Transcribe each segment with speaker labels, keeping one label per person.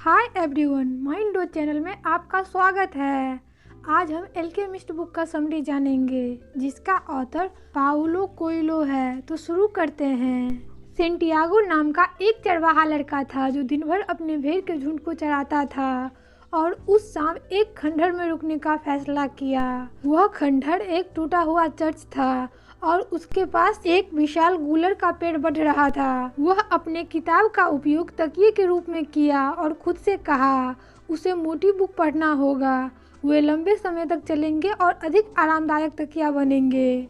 Speaker 1: Hi everyone, माइंडो channel में आपका स्वागत है। आज हम एल्केमिस्ट बुक का समरी जानेंगे जिसका ऑथर पाउलो कोएल्हो है। तो शुरू करते हैं। सेंटियागो नाम का एक चरवाहा लड़का था जो दिन भर अपने भेड़ के झुंड को चराता था और उस शाम एक खंडहर में रुकने का फैसला किया। वह खंडहर एक टूटा हुआ चर्च था और उसके पास एक विशाल गूलर का पेड़ बढ़ रहा था। वह अपने किताब का उपयोग तकिए के रूप में किया और खुद से कहा उसे मोटी बुक पढ़ना होगा। वे लंबे समय तक चलेंगे और अधिक आरामदायक तकिया बनेंगे।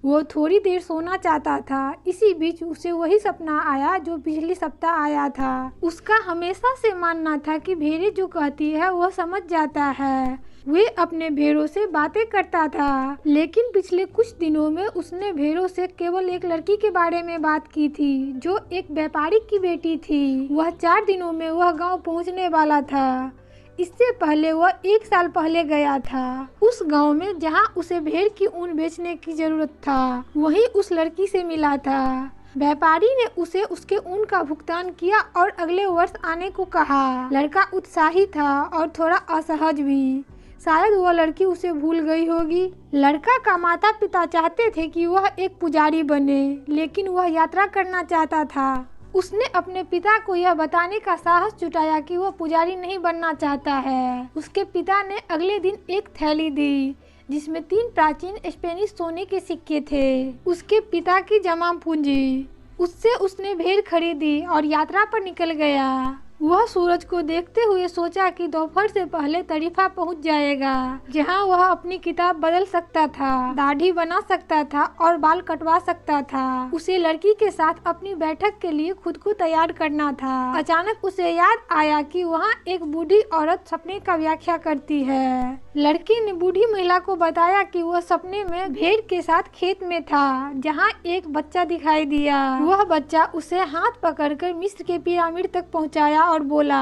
Speaker 1: वो थोड़ी देर सोना चाहता था। इसी बीच उसे वही सपना आया जो पिछले सप्ताह आया था। उसका हमेशा से मानना था कि भेड़ें जो कहती है वह समझ जाता है। वे अपने भेड़ों से बातें करता था, लेकिन पिछले कुछ दिनों में उसने भेड़ों से केवल एक लड़की के बारे में बात की थी जो एक व्यापारी की बेटी थी। वह 4 दिनों में वह गांव पहुंचने वाला था। इससे पहले वह 1 साल पहले गया था। उस गांव में जहां उसे भेड़ की ऊन बेचने की जरूरत था, वहीं उस लड़की से मिला था। व्यापारी ने उसे उसके ऊन का भुगतान किया और अगले वर्ष आने को कहा। लड़का उत्साही था और थोड़ा असहज भी। शायद वह लड़की उसे भूल गई होगी। लड़का का माता पिता चाहते थे कि वह एक पुजारी बने, लेकिन वह यात्रा करना चाहता था। उसने अपने पिता को यह बताने का साहस जुटाया कि वह पुजारी नहीं बनना चाहता है। उसके पिता ने अगले दिन एक थैली दी जिसमें 3 प्राचीन स्पेनिश सोने के सिक्के थे। उसके पिता की जमा पूंजी। उससे उसने भेड़ खरीदी और यात्रा पर निकल गया। वह सूरज को देखते हुए सोचा कि दोपहर से पहले तरीफा पहुंच जाएगा, जहां वह अपनी किताब बदल सकता था, दाढ़ी बना सकता था और बाल कटवा सकता था। उसे लड़की के साथ अपनी बैठक के लिए खुद को तैयार करना था। अचानक उसे याद आया कि वहां एक बूढ़ी औरत सपने का व्याख्या करती है। लड़की ने बूढ़ी महिला को बताया कि वह सपने में भेड़ के साथ खेत में था, जहाँ एक बच्चा दिखाई दिया। वह बच्चा उसे हाथ पकड़कर मिस्र के पिरामिड तक पहुँचाया और बोला,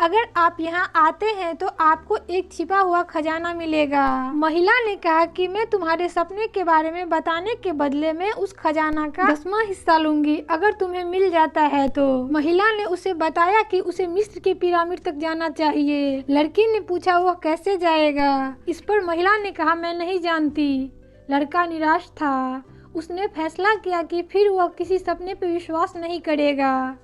Speaker 1: अगर आप यहाँ आते हैं तो आपको एक छिपा हुआ खजाना मिलेगा। महिला ने कहा कि मैं तुम्हारे सपने के बारे में बताने के बदले में उस खजाना का 10वां हिस्सा लूंगी अगर तुम्हें मिल जाता है तो। महिला ने उसे बताया कि उसे मिस्र के पिरामिड तक जाना चाहिए। लड़की ने पूछा वह कैसे जाएगा। इस पर महिला ने कहा मैं नहीं जानती। लड़का निराश था। उसने फैसला किया कि फिर वह किसी सपने पर विश्वास नहीं करेगा।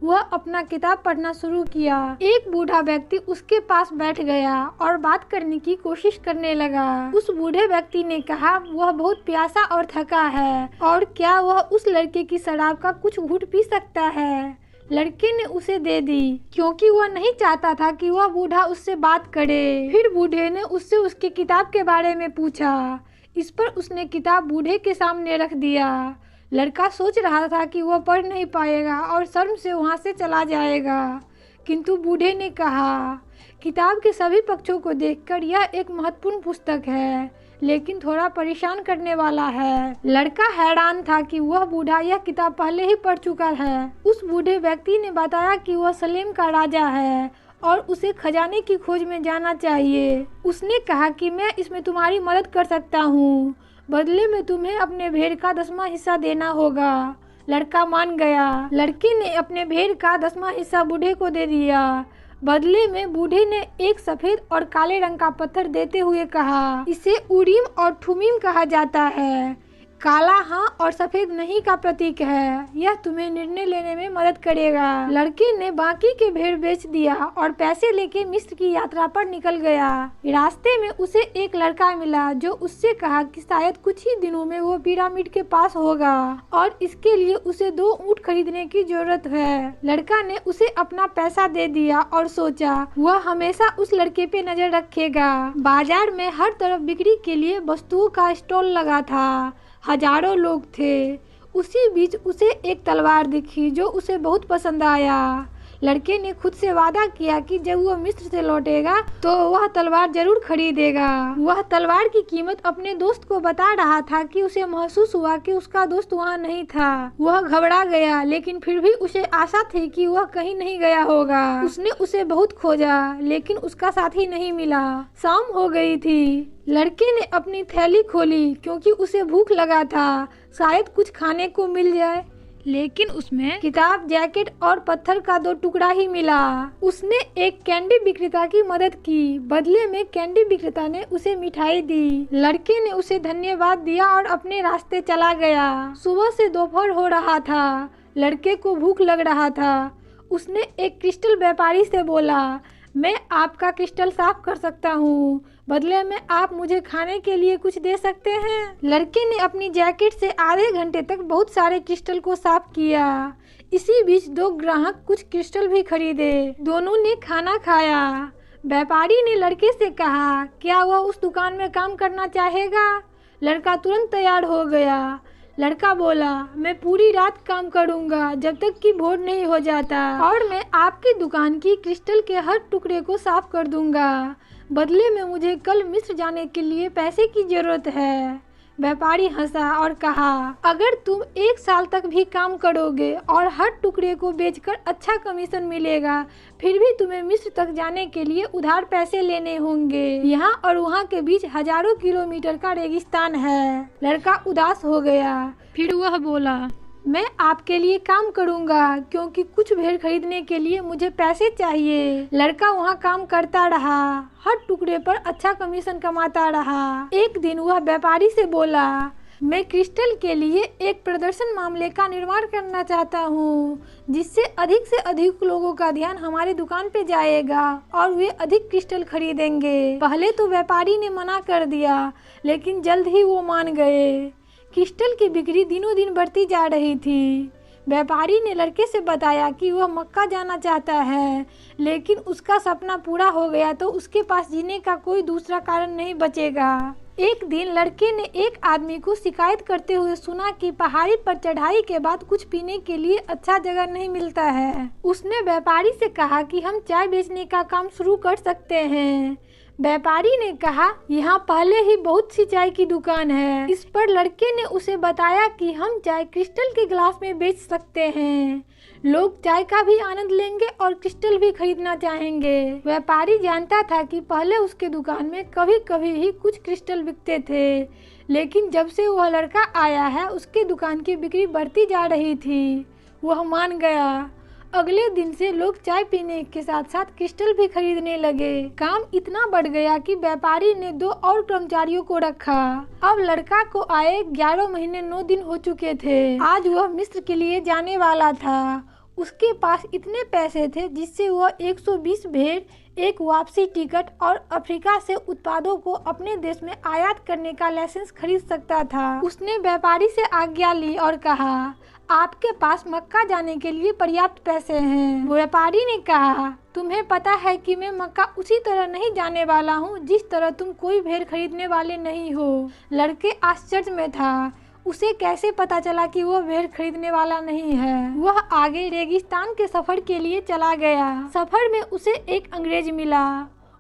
Speaker 1: वह अपना किताब पढ़ना शुरू किया। एक बूढ़ा व्यक्ति उसके पास बैठ गया और बात करने की कोशिश करने लगा। उस बूढ़े व्यक्ति ने कहा वह बहुत प्यासा और थका है और क्या वह उस लड़के की शराब का कुछ घूंट पी सकता है। लड़के ने उसे दे दी क्योंकि वह नहीं चाहता था कि वह बूढ़ा उससे बात करे। फिर बूढ़े ने उससे उसकी किताब के बारे में पूछा। इस पर उसने किताब बूढ़े के सामने रख दिया। लड़का सोच रहा था कि वह पढ़ नहीं पाएगा और शर्म से वहां से चला जाएगा, किंतु बूढ़े ने कहा किताब के सभी पक्षों को देखकर यह एक महत्वपूर्ण पुस्तक है, लेकिन थोड़ा परेशान करने वाला है। लड़का हैरान था कि वह बूढ़ा यह किताब पहले ही पढ़ चुका है। उस बूढ़े व्यक्ति ने बताया कि वह सलेम का राजा है और उसे खजाने की खोज में जाना चाहिए। उसने कहा कि मैं इसमें तुम्हारी मदद कर सकता हूँ, बदले में तुम्हें अपने भेड़ का 10वां हिस्सा देना होगा। लड़का मान गया। लड़के ने अपने भेड़ का 10वां हिस्सा बूढ़े को दे दिया। बदले में बूढ़े ने एक सफेद और काले रंग का पत्थर देते हुए कहा इसे उरीम और थुमीम कहा जाता है। काला हाँ और सफेद नहीं का प्रतीक है। यह तुम्हें निर्णय लेने में मदद करेगा। लड़के ने बाकी के भेड़ बेच दिया और पैसे लेके मिस्र की यात्रा पर निकल गया। रास्ते में उसे एक लड़का मिला जो उससे कहा कि शायद कुछ ही दिनों में वो पिरामिड के पास होगा और इसके लिए उसे 2 ऊंट खरीदने की जरूरत है। लड़का ने उसे अपना पैसा दे दिया और सोचा वह हमेशा उस लड़के पे नजर रखेगा। बाजार में हर तरफ बिक्री के लिए वस्तुओं का स्टॉल लगा था। हजारों लोग थे। उसी बीच उसे एक तलवार दिखी जो उसे बहुत पसंद आया। लड़के ने खुद से वादा किया कि जब वह मिस्र से लौटेगा तो वह तलवार जरूर खरीदेगा। वह तलवार की कीमत अपने दोस्त को बता रहा था कि उसे महसूस हुआ कि उसका दोस्त वहाँ नहीं था। वह घबरा गया, लेकिन फिर भी उसे आशा थी कि वह कहीं नहीं गया होगा। उसने उसे बहुत खोजा, लेकिन उसका साथी नहीं मिला। शाम हो गई थी। लड़के ने अपनी थैली खोली क्योंकि उसे भूख लगा था। शायद कुछ खाने को मिल जाए, लेकिन उसमें किताब, जैकेट और पत्थर का 2 टुकड़ा ही मिला। उसने एक कैंडी विक्रेता की मदद की। बदले में कैंडी विक्रेता ने उसे मिठाई दी। लड़के ने उसे धन्यवाद दिया और अपने रास्ते चला गया। सुबह से दोपहर हो रहा था। लड़के को भूख लग रहा था। उसने एक क्रिस्टल व्यापारी से बोला, मैं आपका क्रिस्टल साफ कर सकता हूँ, बदले में आप मुझे खाने के लिए कुछ दे सकते हैं। लड़के ने अपनी जैकेट से आधे घंटे तक बहुत सारे क्रिस्टल को साफ किया। इसी बीच 2 ग्राहक कुछ क्रिस्टल भी खरीदे। दोनों ने खाना खाया। व्यापारी ने लड़के से कहा, क्या वह उस दुकान में काम करना चाहेगा? लड़का तुरंत तैयार हो गया। लड़का बोला, मैं पूरी रात काम करूंगा जब तक कि भोर नहीं हो जाता, और मैं आपकी दुकान की क्रिस्टल के हर टुकड़े को साफ कर दूंगा। बदले में मुझे कल मिस्र जाने के लिए पैसे की जरूरत है। व्यापारी हंसा और कहा, अगर तुम 1 साल तक भी काम करोगे और हर टुकड़े को बेचकर अच्छा कमीशन मिलेगा, फिर भी तुम्हें मिस्र तक जाने के लिए उधार पैसे लेने होंगे। यहाँ और वहाँ के बीच हजारों किलोमीटर का रेगिस्तान है। लड़का उदास हो गया। फिर वह बोला, मैं आपके लिए काम करूंगा क्योंकि कुछ भेड़ खरीदने के लिए मुझे पैसे चाहिए। लड़का वहाँ काम करता रहा, हर टुकड़े पर अच्छा कमीशन कमाता रहा। एक दिन वह व्यापारी से बोला, मैं क्रिस्टल के लिए एक प्रदर्शन मामले का निर्माण करना चाहता हूँ, जिससे अधिक से अधिक लोगों का ध्यान हमारी दुकान पे जाएगा और वे अधिक क्रिस्टल खरीदेंगे। पहले तो व्यापारी ने मना कर दिया, लेकिन जल्द ही वो मान गए। क्रिस्टल की बिक्री दिनों दिन बढ़ती जा रही थी। व्यापारी ने लड़के से बताया कि वह मक्का जाना चाहता है, लेकिन उसका सपना पूरा हो गया तो उसके पास जीने का कोई दूसरा कारण नहीं बचेगा। एक दिन लड़के ने एक आदमी को शिकायत करते हुए सुना कि पहाड़ी पर चढ़ाई के बाद कुछ पीने के लिए अच्छा जगह नहीं मिलता है। उसने व्यापारी से कहा कि हम चाय बेचने का काम शुरू कर सकते हैं। व्यापारी ने कहा, यहाँ पहले ही बहुत सी चाय की दुकान है। इस पर लड़के ने उसे बताया कि हम चाय क्रिस्टल के गिलास में बेच सकते हैं। लोग चाय का भी आनंद लेंगे और क्रिस्टल भी खरीदना चाहेंगे। व्यापारी जानता था कि पहले उसके दुकान में कभी कभी ही कुछ क्रिस्टल बिकते थे, लेकिन जब से वह लड़का आया है उसके दुकान की बिक्री बढ़ती जा रही थी। वह मान गया। अगले दिन से लोग चाय पीने के साथ साथ क्रिस्टल भी खरीदने लगे। काम इतना बढ़ गया कि व्यापारी ने 2 और कर्मचारियों को रखा। अब लड़का को आए 11 महीने 9 दिन हो चुके थे। आज वह मिस्र के लिए जाने वाला था। उसके पास इतने पैसे थे जिससे वह 120 भेड़, एक वापसी टिकट और अफ्रीका से उत्पादों को अपने देश में आयात करने का लाइसेंस खरीद सकता था। उसने व्यापारी से आज्ञा ली और कहा, आपके पास मक्का जाने के लिए पर्याप्त पैसे हैं। व्यापारी ने कहा, तुम्हें पता है कि मैं मक्का उसी तरह नहीं जाने वाला हूँ जिस तरह तुम कोई भेड़ खरीदने वाले नहीं हो। लड़के आश्चर्य में था। उसे कैसे पता चला कि वो भेड़ खरीदने वाला नहीं है। वह आगे रेगिस्तान के सफर के लिए चला गया। सफर में उसे एक अंग्रेज मिला।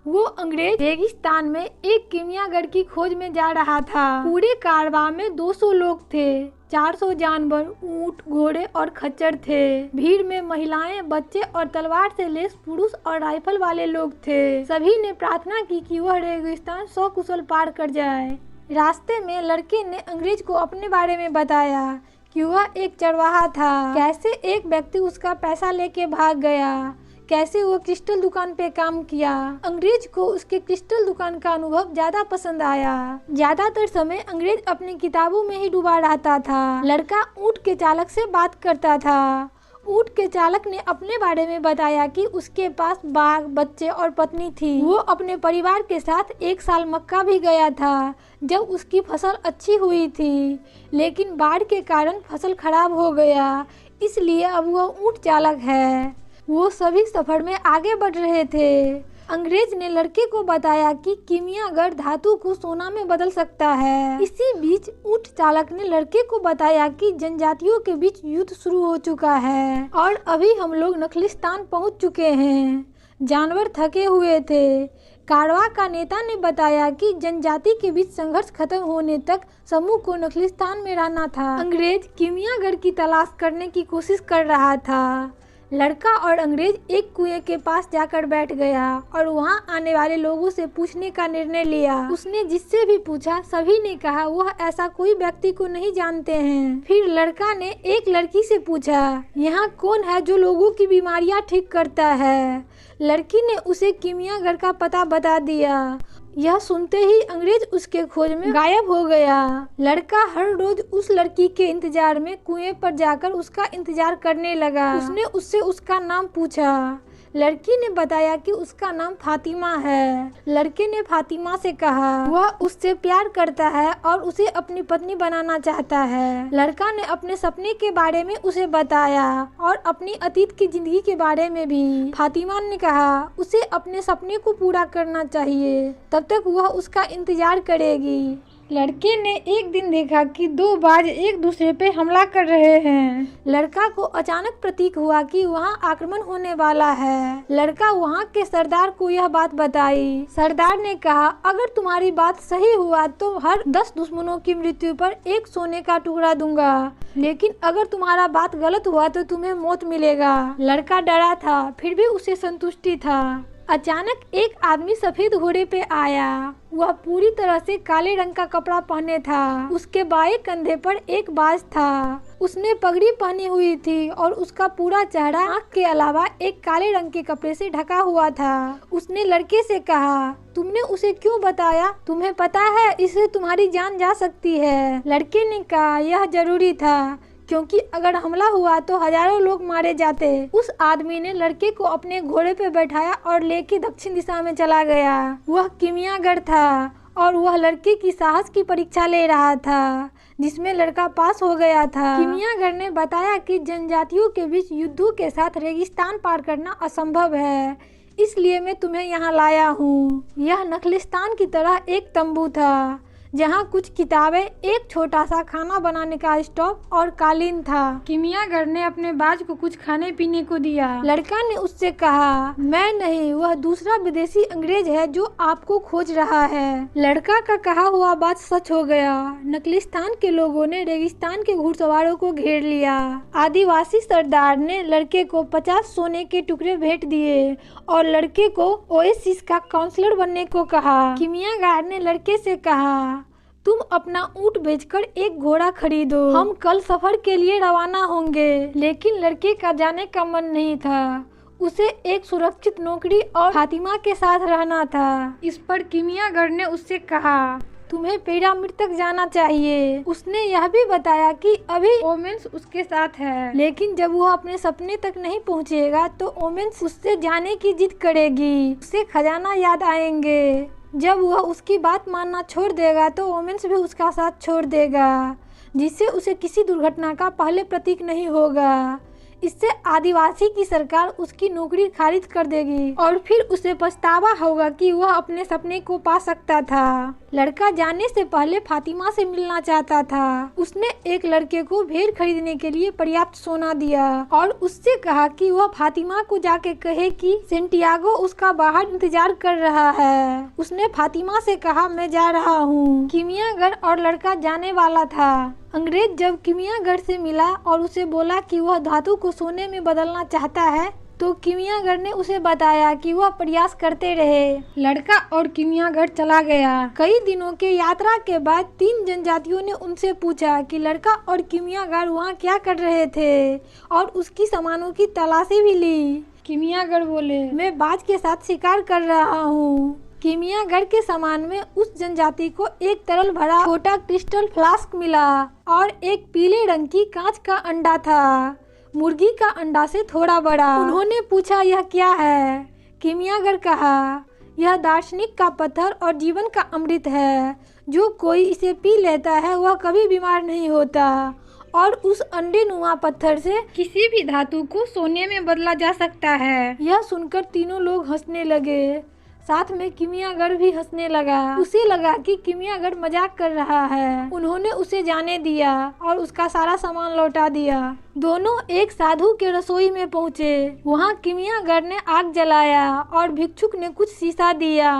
Speaker 1: वो अंग्रेज रेगिस्तान में एक कीमियागर की खोज में जा रहा था। पूरे कारवां में 200 लोग थे। 400 जानवर, ऊंट, घोड़े और खच्चर थे। भीड़ में महिलाएं, बच्चे और तलवार से लैस पुरुष और राइफल वाले लोग थे। सभी ने प्रार्थना की कि वह रेगिस्तान सकुशल पार कर जाए। रास्ते में लड़के ने अंग्रेज को अपने बारे में बताया कि वह एक चरवाहा था, कैसे एक व्यक्ति उसका पैसा लेके भाग गया, कैसे वो क्रिस्टल दुकान पे काम किया। अंग्रेज को उसके क्रिस्टल दुकान का अनुभव ज्यादा पसंद आया। ज्यादातर समय अंग्रेज अपनी किताबों में ही डूबा रहता था। लड़का ऊंट के चालक से बात करता था। ऊंट के चालक ने अपने बारे में बताया कि उसके पास बाग, बच्चे और पत्नी थी। वो अपने परिवार के साथ 1 साल मक्का भी गया था जब उसकी फसल अच्छी हुई थी, लेकिन बाढ़ के कारण फसल खराब हो गया, इसलिए अब वह ऊंट चालक है। वो सभी सफर में आगे बढ़ रहे थे। अंग्रेज ने लड़के को बताया कि कीमियागर धातु को सोना में बदल सकता है। इसी बीच ऊंट चालक ने लड़के को बताया कि जनजातियों के बीच युद्ध शुरू हो चुका है और अभी हम लोग नखलिस्तान पहुंच चुके हैं। जानवर थके हुए थे। कारवां का नेता ने बताया कि जनजाति के बीच संघर्ष खत्म होने तक समूह को नखलिस्तान में रहना था। अंग्रेज कीमियागर की तलाश करने की कोशिश कर रहा था, लड़का और अंग्रेज एक कुएं के पास जाकर बैठ गया और वहां आने वाले लोगों से पूछने का निर्णय लिया। उसने जिससे भी पूछा सभी ने कहा वह ऐसा कोई व्यक्ति को नहीं जानते हैं। फिर लड़का ने एक लड़की से पूछा, यहाँ कौन है जो लोगों की बीमारियां ठीक करता है? लड़की ने उसे किमियागर का पता बता दिया। यह सुनते ही अंग्रेज उसके खोज में गायब हो गया। लड़का हर रोज उस लड़की के इंतजार में कुएं पर जाकर उसका इंतजार करने लगा। उसने उससे उसका नाम पूछा। लड़की ने बताया कि उसका नाम फातिमा है। लड़के ने फातिमा से कहा वह उससे प्यार करता है और उसे अपनी पत्नी बनाना चाहता है। लड़का ने अपने सपने के बारे में उसे बताया और अपनी अतीत की जिंदगी के बारे में भी। फातिमा ने कहा उसे अपने सपने को पूरा करना चाहिए, तब तक वह उसका इंतजार करेगी। लड़के ने एक दिन देखा कि दो बाज एक दूसरे पे हमला कर रहे हैं। लड़का को अचानक प्रतीक हुआ कि वहाँ आक्रमण होने वाला है। लड़का वहाँ के सरदार को यह बात बताई। सरदार ने कहा अगर तुम्हारी बात सही हुआ तो हर 10 दुश्मनों की मृत्यु पर एक सोने का टुकड़ा दूंगा, लेकिन अगर तुम्हारा बात गलत हुआ तो तुम्हें मौत मिलेगा। लड़का डरा था, फिर भी उसे संतुष्टि था। अचानक एक आदमी सफेद घोड़े पे आया। वह पूरी तरह से काले रंग का कपड़ा पहने था। उसके बाएं कंधे पर एक बाज था। उसने पगड़ी पहनी हुई थी और उसका पूरा चेहरा आँख के अलावा एक काले रंग के कपड़े से ढका हुआ था। उसने लड़के से कहा तुमने उसे क्यों बताया? तुम्हें पता है इससे तुम्हारी जान जा सकती है। लड़के ने कहा यह जरूरी था, क्योंकि अगर हमला हुआ तो हजारों लोग मारे जाते। उस आदमी ने लड़के को अपने घोड़े पे बैठाया और लेके दक्षिण दिशा में चला गया। वह किमियागर था और वह लड़के की साहस की परीक्षा ले रहा था, जिसमें लड़का पास हो गया था। किमियागर ने बताया कि जनजातियों के बीच युद्धों के साथ रेगिस्तान पार करना असंभव है, इसलिए मैं तुम्हें यहाँ लाया हूँ। यह नखलिस्तान की तरह एक तंबू था जहाँ कुछ किताबें, एक छोटा सा खाना बनाने का स्टोव और कालीन था। किमियागर ने अपने बाज को कुछ खाने पीने को दिया। लड़का ने उससे कहा मैं नहीं, वह दूसरा विदेशी अंग्रेज है जो आपको खोज रहा है। लड़का का कहा हुआ बात सच हो गया। नखलिस्तान के लोगों ने रेगिस्तान के घुड़सवारों को घेर लिया। आदिवासी सरदार ने लड़के को 50 सोने के टुकड़े भेंट दिए और लड़के को ओएसिस का काउंसलर बनने को कहा। किमियागर ने लड़के से कहा तुम अपना ऊँट बेचकर एक घोड़ा खरीदो, हम कल सफर के लिए रवाना होंगे। लेकिन लड़के का जाने का मन नहीं था। उसे एक सुरक्षित नौकरी और फातिमा के साथ रहना था। इस पर किमियागर ने उससे कहा तुम्हें पिरामिड तक जाना चाहिए। उसने यह भी बताया कि अभी ओमेंस उसके साथ है, लेकिन जब वह अपने सपने तक नहीं पहुंचेगा तो ओमेंस उससे जाने की जिद करेगी। उसे खजाना याद आएंगे। जब वह उसकी बात मानना छोड़ देगा तो ओमेंस भी उसका साथ छोड़ देगा, जिससे उसे किसी दुर्घटना का पहले प्रतीक नहीं होगा। इससे आदिवासी की सरकार उसकी नौकरी खारिज कर देगी और फिर उसे पछतावा होगा कि वह अपने सपने को पा सकता था। लड़का जाने से पहले फातिमा से मिलना चाहता था। उसने एक लड़के को भेड़ खरीदने के लिए पर्याप्त सोना दिया और उससे कहा कि वह फातिमा को जाके कहे कि सेंटियागो उसका बाहर इंतजार कर रहा है। उसने फातिमा से कहा मैं जा रहा हूँ। किमियागर और लड़का जाने वाला था। अंग्रेज जब किमियागर से मिला और उसे बोला कि वह धातु को सोने में बदलना चाहता है, तो किमियागर ने उसे बताया कि वह प्रयास करते रहे। लड़का और किमियागर चला गया। कई दिनों के यात्रा के बाद 3 जनजातियों ने उनसे पूछा कि लड़का और किमियागर वहाँ क्या कर रहे थे और उसकी सामानों की तलाशी भी ली। किमियागर बोले मैं बाज के साथ शिकार कर रहा हूँ। किमियागर के सामान में उस जनजाति को एक तरल भरा छोटा क्रिस्टल फ्लास्क मिला और एक पीले रंग की कांच का अंडा था, मुर्गी का अंडा से थोड़ा बड़ा। उन्होंने पूछा यह क्या है? किमियागर कहा यह दार्शनिक का पत्थर और जीवन का अमृत है। जो कोई इसे पी लेता है वह कभी बीमार नहीं होता और उस अंडे नुमा पत्थर से किसी भी धातु को सोने में बदला जा सकता है। यह सुनकर तीनों लोग हंसने लगे। साथ में किमियागर भी हंसने लगा। उसे लगा कि किमियागर मजाक कर रहा है। उन्होंने उसे जाने दिया और उसका सारा सामान लौटा दिया। दोनों एक साधु के रसोई में पहुँचे। वहाँ किमियागर ने आग जलाया और भिक्षुक ने कुछ शीशा दिया।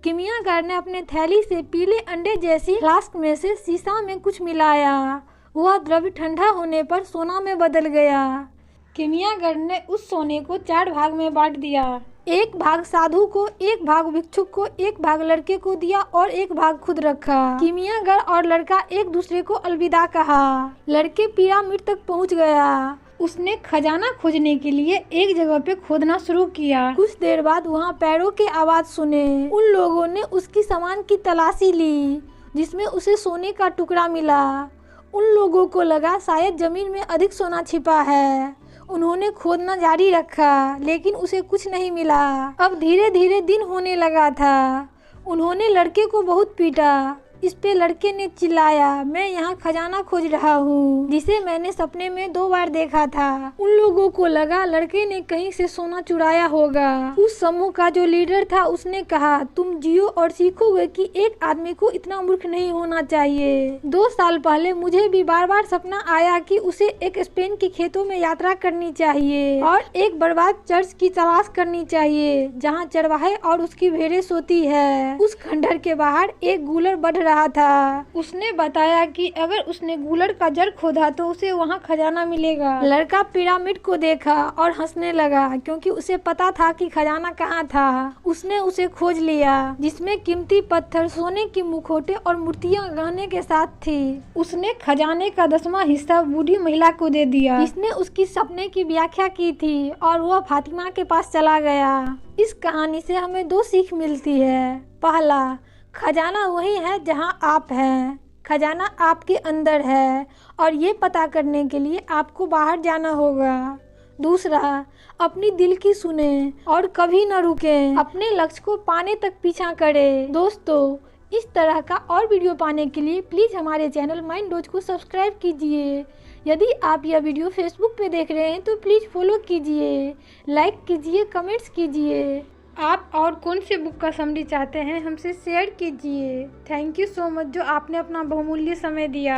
Speaker 1: किमियागर ने अपने थैली से पीले अंडे जैसी फ्लास्क में से शीशा में कुछ मिलाया। वह द्रव्य ठंडा होने पर सोना में बदल गया। किमियागर ने उस सोने को 4 भाग में बांट दिया। एक भाग साधु को, एक भाग भिक्षुक को, एक भाग लड़के को दिया और एक भाग खुद रखा। किमियागर और लड़का एक दूसरे को अलविदा कहा। लड़के पिरामिड तक पहुंच गया। उसने खजाना खोजने के लिए एक जगह पे खोदना शुरू किया। कुछ देर बाद वहाँ पैरों के आवाज सुने। उन लोगों ने उसकी सामान की तलाशी ली, जिसमें उसे सोने का टुकड़ा मिला। उन लोगों को लगा शायद जमीन में अधिक सोना छिपा है। उन्होंने खोदना जारी रखा, लेकिन उसे कुछ नहीं मिला। अब धीरे धीरे दिन होने लगा था। उन्होंने लड़के को बहुत पीटा। इस पे लड़के ने चिल्लाया, मैं यहाँ खजाना खोज रहा हूँ, जिसे मैंने सपने में 2 बार देखा था। उन लोगों को लगा लड़के ने कहीं से सोना चुराया होगा। उस समूह का जो लीडर था उसने कहा, तुम जियो और सीखोगे कि एक आदमी को इतना मूर्ख नहीं होना चाहिए। 2 साल पहले मुझे भी बार बार सपना आया कि उसे एक स्पेन के खेतों में यात्रा करनी चाहिए और एक बर्बाद चर्च की तलाश करनी चाहिए, जहाँ चरवाहे और उसकी भेड़ें सोती है। उस खंडहर के बाहर एक गूलर बढ़ रहा था। उसने बताया कि अगर उसने गूलर का जड़ खोदा तो उसे वहाँ खजाना मिलेगा। लड़का पिरामिड को देखा और हंसने लगा, क्योंकि उसे पता था कि खजाना कहाँ था। उसने उसे खोज लिया, जिसमें कीमती पत्थर, सोने की मुखौटे और मूर्तियाँ गहने के साथ थी। उसने खजाने का 10वां हिस्सा बूढ़ी महिला को दे दिया, जिसने उसकी सपने की व्याख्या की थी, और वह फातिमा के पास चला गया। इस कहानी से हमें 2 सीख मिलती है। पहला, खजाना वही है जहां आप हैं। खजाना आपके अंदर है और ये पता करने के लिए आपको बाहर जाना होगा। दूसरा, अपनी दिल की सुने और कभी न रुकें। अपने लक्ष्य को पाने तक पीछा करें। दोस्तों, इस तरह का और वीडियो पाने के लिए प्लीज़ हमारे चैनल माइंड डोज को सब्सक्राइब कीजिए। यदि आप यह वीडियो फेसबुक पे देख रहे हैं तो प्लीज़ फॉलो कीजिए, लाइक कीजिए, कमेंट्स कीजिए। आप और कौन से बुक का समरी चाहते हैं हमसे शेयर कीजिए। थैंक यू सो मच जो आपने अपना बहुमूल्य समय दिया।